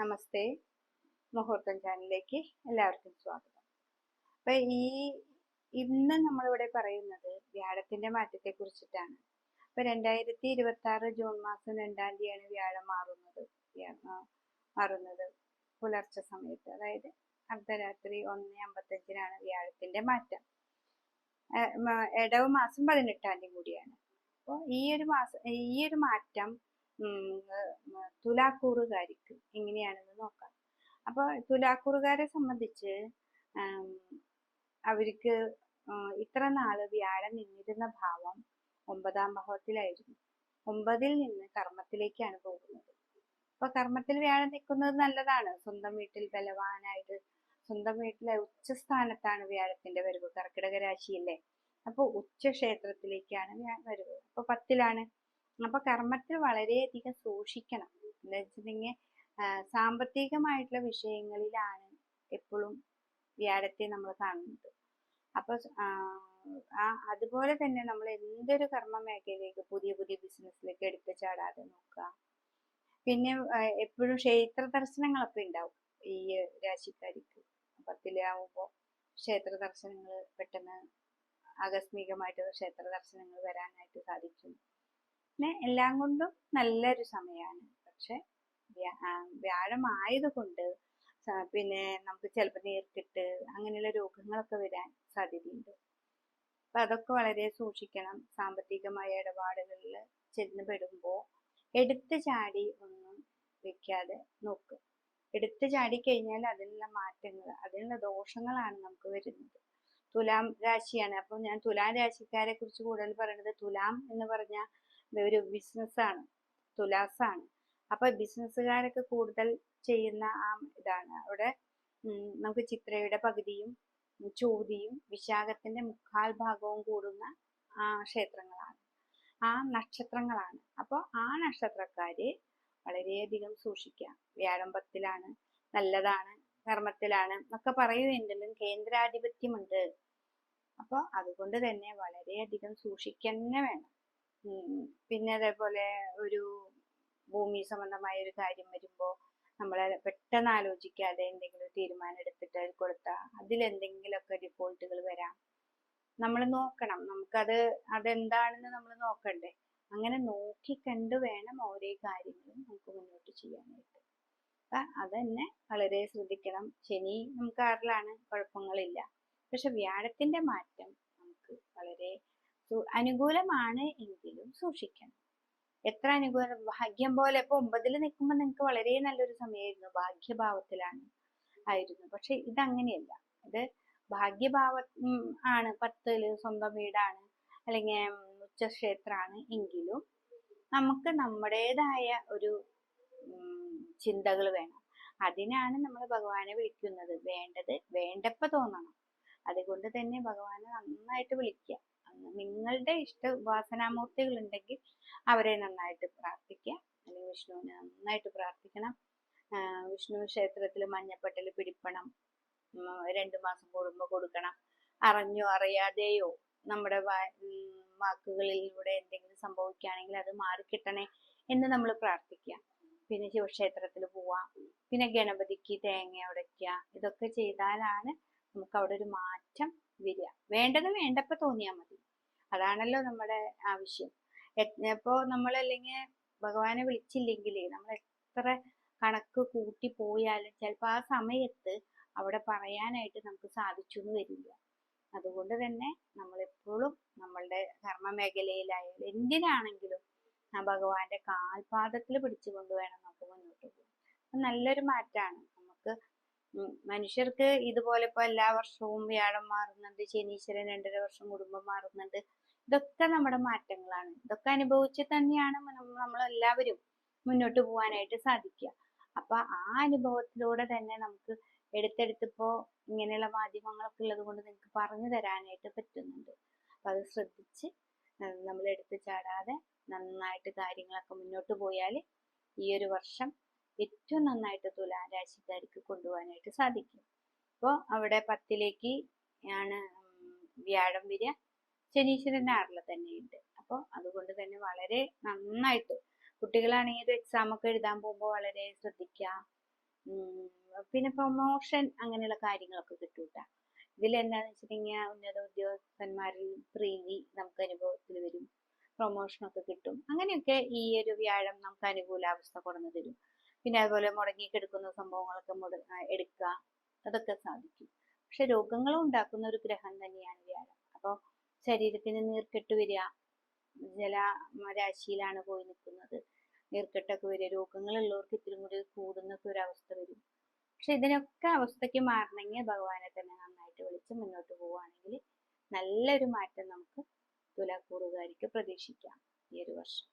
നമസ്തേ. മുഹൂർത്തം ചാനലിലേക്ക് എല്ലാവർക്കും സ്വാഗതം. അപ്പൊ ഇന്ന് നമ്മളിവിടെ പറയുന്നത് വ്യാഴത്തിന്റെ മാറ്റത്തെ കുറിച്ചിട്ടാണ്. അപ്പൊ 2026 ജൂൺ മാസം 2-ാം തീയതിയാണ് വ്യാഴം മാറുന്നത് പുലർച്ചെ സമയത്ത്, അതായത് അർദ്ധരാത്രി 1:55 വ്യാഴത്തിന്റെ മാറ്റം. ഇടവ മാസം 18-ാം തീയതി കൂടിയാണ്. അപ്പോൾ ഈ ഒരു മാറ്റം തുലാക്കൂറുകാർക്ക് എങ്ങനെയാണെന്ന് നോക്കാം. അപ്പൊ തുലാക്കൂറുകാരെ സംബന്ധിച്ച് അവർക്ക് ഇത്ര നാള് വ്യാഴം നിന്നിരുന്ന ഭാവം 9-ാം ഭാവത്തിലായിരുന്നു. 9-ൽ നിന്ന് കർമ്മത്തിലേക്കാണ് പോകുന്നത്. അപ്പൊ കർമ്മത്തിൽ വ്യാഴം നിൽക്കുന്നത് നല്ലതാണ്. സ്വന്തം വീട്ടിൽ ബലവാനായിട്ട്, സ്വന്തം വീട്ടിലെ ഉച്ചസ്ഥാനത്താണ് വ്യാഴത്തിന്റെ വരവ്. കർക്കിടക രാശിയല്ലേ, അപ്പൊ ഉച്ചക്ഷേത്രത്തിലേക്കാണ് വരവ്. അപ്പൊ 10-ലാണ്. അപ്പൊ കർമ്മത്തിൽ വളരെയധികം സൂക്ഷിക്കണം. എന്താ വെച്ചിട്ടുണ്ടെങ്കിൽ സാമ്പത്തികമായിട്ടുള്ള വിഷയങ്ങളിലാണ് എപ്പോഴും വ്യാഴത്തെ നമ്മൾ കാണുന്നത്. അപ്പൊ അതുപോലെ തന്നെ നമ്മൾ എന്തൊരു കർമ്മ മേഖലയിലേക്ക്, പുതിയ പുതിയ ബിസിനസ്സിലേക്ക് എടുത്തു ചാടാതെ നോക്കുക. പിന്നെ എപ്പോഴും ക്ഷേത്ര ദർശനങ്ങളൊക്കെ ഉണ്ടാവും ഈ രാശിക്കാർക്ക്. 10-ലാവുമ്പോ ക്ഷേത്ര ദർശനങ്ങൾ പെട്ടെന്ന് ആകസ്മികമായിട്ട് ക്ഷേത്ര ദർശനങ്ങൾ വരാനായിട്ട് സാധിക്കും. പിന്നെ എല്ലാം കൊണ്ടും നല്ലൊരു സമയമാണ്. പക്ഷെ വ്യാഴമായതുകൊണ്ട് പിന്നെ നമുക്ക് ചിലപ്പോൾ നീർക്കെട്ട് അങ്ങനെയുള്ള രോഗങ്ങളൊക്കെ വരാൻ സാധ്യതയുണ്ട്. അപ്പൊ അതൊക്കെ വളരെ സൂക്ഷിക്കണം. സാമ്പത്തികമായ ഇടപാടുകളിൽ ചെന്ന് പെടുമ്പോൾ എടുത്തു ചാടി ഒന്നും വെക്കാതെ നോക്കുക. എടുത്തു ചാടി കഴിഞ്ഞാൽ അതിനുള്ള മാറ്റങ്ങൾ, അതിനുള്ള ദോഷങ്ങളാണ് നമുക്ക് വരുന്നത്. തുലാം രാശിയാണ്. അപ്പൊ ഞാൻ തുലാം രാശിക്കാരെ കുറിച്ച് കൂടുതൽ പറയുന്നത്, തുലാം എന്ന് പറഞ്ഞ ഒരു ബിസിനസ്സാണ്, തുലാസാണ്. അപ്പൊ ബിസിനസ്സുകാരൊക്കെ കൂടുതൽ ചെയ്യുന്ന ഇതാണ്. അവിടെ നമുക്ക് ചിത്രയുടെ പകുതിയും ചോതിയും വിശാഖത്തിന്റെ 1/4 ഭാഗവും കൂടുന്ന ക്ഷേത്രങ്ങളാണ്, നക്ഷത്രങ്ങളാണ്. അപ്പോൾ നക്ഷത്രക്കാര് വളരെയധികം സൂക്ഷിക്കാം. വ്യാഴം 10-ലാണ്, നല്ലതാണ്, കർമ്മത്തിലാണ് എന്നൊക്കെ പറയുമെങ്കിലും കേന്ദ്രാധിപത്യമുണ്ട്. അപ്പൊ അതുകൊണ്ട് തന്നെ വളരെയധികം സൂക്ഷിക്കന്നെ വേണം. പിന്നെ അതേപോലെ ഒരു ഭൂമി സംബന്ധമായ ഒരു കാര്യം വരുമ്പോൾ നമ്മൾ പെട്ടെന്ന് ആലോചിക്കാതെ എന്തെങ്കിലും തീരുമാനം എടുത്തിട്ട് കൊടുത്താൽ അതിലെന്തെങ്കിലുമൊക്കെ ഡിഫോൾട്ടുകൾ വരാം. നമ്മൾ നോക്കണം. അതെന്താണെന്ന് നമ്മൾ നോക്കണ്ടേ. അങ്ങനെ നോക്കിക്കണ്ട് വേണം ഓരോ കാര്യങ്ങളും നമുക്ക് മുന്നോട്ട് ചെയ്യാനായിട്ട്. അതന്നെ വളരെ ശ്രദ്ധിക്കണം. ശനി നമുക്ക് 6-ലാണ്, കുഴപ്പങ്ങളില്ല. പക്ഷെ വ്യാഴത്തിന്റെ മാറ്റം നമുക്ക് വളരെ അനുകൂലമാണ് എങ്കിലും സൂക്ഷിക്കണം. എത്ര അനുകൂലം, ഭാഗ്യം പോലെ. ഇപ്പൊ 9-ൽ നിൽക്കുമ്പോൾ നിങ്ങൾക്ക് വളരെ നല്ലൊരു സമയമായിരുന്നു, ഭാഗ്യഭാവത്തിലാണ് ആയിരുന്നു. പക്ഷെ ഇതങ്ങനെയല്ല. ഇത് ഭാഗ്യഭാവം ആണ്, 10-ല് സ്വന്തം വീടാണ്, അല്ലെങ്കിൽ ഉച്ചക്ഷേത്രമാണ് എങ്കിലും നമുക്ക് നമ്മുടേതായ ഒരു ചിന്തകൾ വേണം. അതിനാണ് നമ്മൾ ഭഗവാനെ വിളിക്കുന്നത്. വേണ്ടപ്പോ തോന്നണം. അതുകൊണ്ട് തന്നെ ഭഗവാനെ നന്നായിട്ട് വിളിക്കുക. നിങ്ങളുടെ ഇഷ്ട ഉപാസനാമൂർത്തികൾ ഉണ്ടെങ്കിൽ അവരെ നന്നായിട്ട് പ്രാർത്ഥിക്കുക, അല്ലെങ്കിൽ വിഷ്ണുവിനെ നന്നായിട്ട് പ്രാർത്ഥിക്കണം. വിഷ്ണു ക്ഷേത്രത്തിൽ മഞ്ഞപ്പട്ടൽ പിടിപ്പണം 2 മാസം കൂടുമ്പോൾ കൊടുക്കണം. അറിഞ്ഞോ അറിയാതെയോ നമ്മുടെ വാക്കുകളിലൂടെ എന്തെങ്കിലും സംഭവിക്കുകയാണെങ്കിൽ അത് മാറിക്കിട്ടണേ എന്ന് നമ്മൾ പ്രാർത്ഥിക്കുക. പിന്നെ ശിവക്ഷേത്രത്തിൽ പോവാം. പിന്നെ ഗണപതിക്ക് തേങ്ങ ഉടയ്ക്കുക. ഇതൊക്കെ ചെയ്താലാണ് നമുക്ക് അവിടെ ഒരു മാറ്റം വരിക. വേണ്ടപ്പോ തോന്നിയാൽ മതി. അതാണല്ലോ നമ്മുടെ ആവശ്യം. ഇപ്പോ നമ്മളല്ലെങ്കിൽ ഭഗവാനെ വിളിച്ചില്ലെങ്കിൽ നമ്മൾ എത്ര കണക്ക് കൂട്ടി പോയാലും ചിലപ്പോൾ ആ സമയത്ത് അവിടെ പറയാനായിട്ട് നമുക്ക് സാധിച്ചു എന്ന് വരില്ല. അതുകൊണ്ട് തന്നെ നമ്മളെപ്പോഴും നമ്മളുടെ കർമ്മ മേഖലയിലായാലും എന്തിനാണെങ്കിലും ഭഗവാന്റെ കാൽപാദത്തിൽ പിടിച്ചുകൊണ്ട് വേണം നമുക്ക് മുന്നോട്ട് പോകാൻ. നല്ലൊരു മാറ്റാണ് നമുക്ക്. മനുഷ്യർക്ക് ഇതുപോലെ ഇപ്പൊ എല്ലാ വർഷവും വ്യാഴം മാറുന്നുണ്ട്, ശനീശ്വരൻ 2.5 വർഷം കൂടുമ്പോൾ മാറുന്നുണ്ട്. ഇതൊക്കെ നമ്മുടെ മാറ്റങ്ങളാണ്. ഇതൊക്കെ അനുഭവിച്ച് തന്നെയാണ് നമ്മളെല്ലാവരും മുന്നോട്ട് പോകാനായിട്ട് സാധിക്കുക. അപ്പൊ അനുഭവത്തിലൂടെ തന്നെ നമുക്ക് എടുത്തെടുത്തിപ്പോ ഇങ്ങനെയുള്ള മാധ്യമങ്ങളൊക്കെ ഉള്ളത് കൊണ്ട് നിങ്ങൾക്ക് പറഞ്ഞു തരാനായിട്ട് പറ്റുന്നുണ്ട്. അപ്പൊ അത് ശ്രദ്ധിച്ച് നമ്മൾ എടുത്തു ചാടാതെ നന്നായിട്ട് കാര്യങ്ങളൊക്കെ മുന്നോട്ട് പോയാൽ ഈ ഒരു വർഷം ഏറ്റവും നന്നായിട്ട് തുലാം രാശിക്കാർക്ക് കൊണ്ടുപോകാനായിട്ട് സാധിക്കും. അപ്പോൾ അവിടെ 10-ലേക്ക് ആണ് വ്യാഴം വരിക. ശനീശ്വരൻ 6-ൽ തന്നെയുണ്ട്. അപ്പോൾ അതുകൊണ്ട് തന്നെ വളരെ നന്നായിട്ട് കുട്ടികളാണെങ്കിൽ എക്സാം ഒക്കെ എഴുതാൻ പോകുമ്പോൾ വളരെ ശ്രദ്ധിക്കുക. പിന്നെ പ്രൊമോഷൻ അങ്ങനെയുള്ള കാര്യങ്ങളൊക്കെ കിട്ടൂട്ട. ഇതിലെന്താന്ന് വെച്ചിട്ടുണ്ടെങ്കിൽ ഉന്നത ഉദ്യോഗസ്ഥന്മാരിൽ പ്രീതി നമുക്ക് അനുഭവത്തിൽ വരും, പ്രൊമോഷനൊക്കെ കിട്ടും. അങ്ങനെയൊക്കെ ഈ ഒരു വ്യാഴം നമുക്ക് അനുകൂലാവസ്ഥ കൊണ്ടു തരും. പിന്നെ അതുപോലെ മുടങ്ങിക്കിടക്കുന്ന സംഭവങ്ങളൊക്കെ എടുക്കുക, അതൊക്കെ സാധിക്കും. പക്ഷെ രോഗങ്ങളും ഉണ്ടാക്കുന്ന ഒരു ഗ്രഹം തന്നെയാണ് വ്യാഴം. അപ്പോൾ ശരീരത്തിന് നീർക്കെട്ട് വരിക, ജലരാശിയിലാണ് പോയി നിൽക്കുന്നത്, നീർക്കെട്ടൊക്കെ വരിക, രോഗങ്ങളുള്ളവർക്ക് ഇത്തിരി കൂടി കൂടുന്നൊക്കെ ഒരു അവസ്ഥ വരും. പക്ഷെ ഇതിനൊക്കെ അവസ്ഥയ്ക്ക് മാറണമെങ്കിൽ ഭഗവാനെ തന്നെ നന്നായിട്ട് വിളിച്ച് മുന്നോട്ട് പോവുകയാണെങ്കിൽ നല്ലൊരു മാറ്റം നമുക്ക് തുലാക്കൂറുകാർക്ക് പ്രതീക്ഷിക്കാം ഈ ഒരു വർഷം.